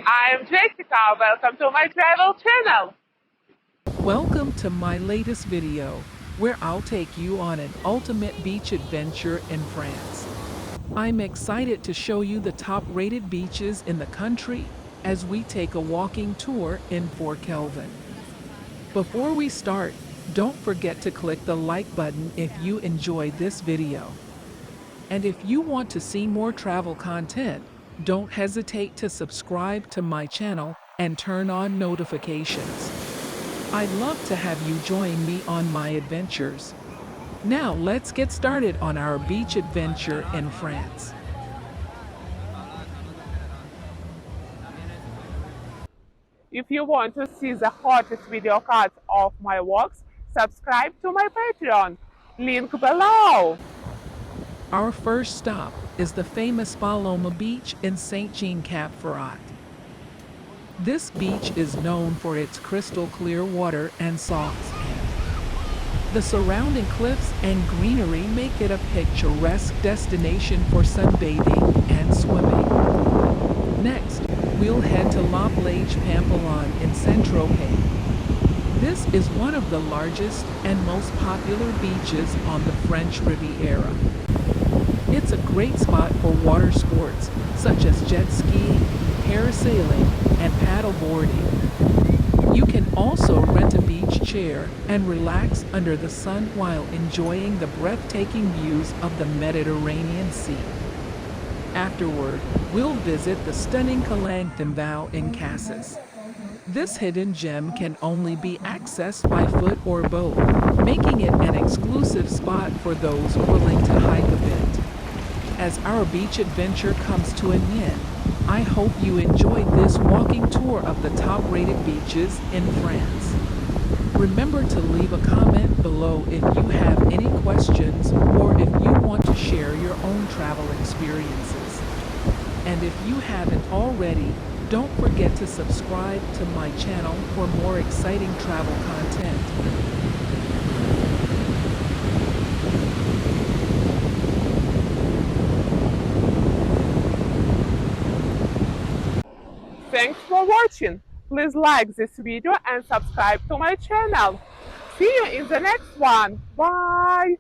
I am Jessica. Welcome to my travel channel. Welcome to my latest video, where I'll take you on an ultimate beach adventure in France. I'm excited to show you the top-rated beaches in the country as we take a walking tour in Porquerolles. Before we start, don't forget to click the like button if you enjoyed this video. And if you want to see more travel content, don't hesitate to subscribe to my channel and turn on notifications. I'd love to have you join me on my adventures. Now let's get started on our beach adventure in France. If you want to see the hottest video cuts of my walks, subscribe to my Patreon. Link below. Our first stop is the famous Paloma Beach in Cap Ferret. This beach is known for its crystal clear water and soft sand. The surrounding cliffs and greenery make it a picturesque destination for sunbathing and swimming. Next, we'll head to La Plage Pampelon in Saint-Tropez. This is one of the largest and most popular beaches on the French Riviera. It's a great spot for water sports such as jet skiing, parasailing, and paddle boarding. You can also rent a beach chair and relax under the sun while enjoying the breathtaking views of the Mediterranean Sea. Afterward, we'll visit the stunning Calanthimval in Cassis. This hidden gem can only be accessed by foot or boat, making it an exclusive spot for those willing to hike a bit. As our beach adventure comes to an end, I hope you enjoyed this walking tour of the top-rated beaches in France. Remember to leave a comment below if you have any questions or if you want to share your own travel experiences. And if you haven't already, don't forget to subscribe to my channel for more exciting travel content. Thanks for watching. Please like this video and subscribe to my channel. See you in the next one. Bye!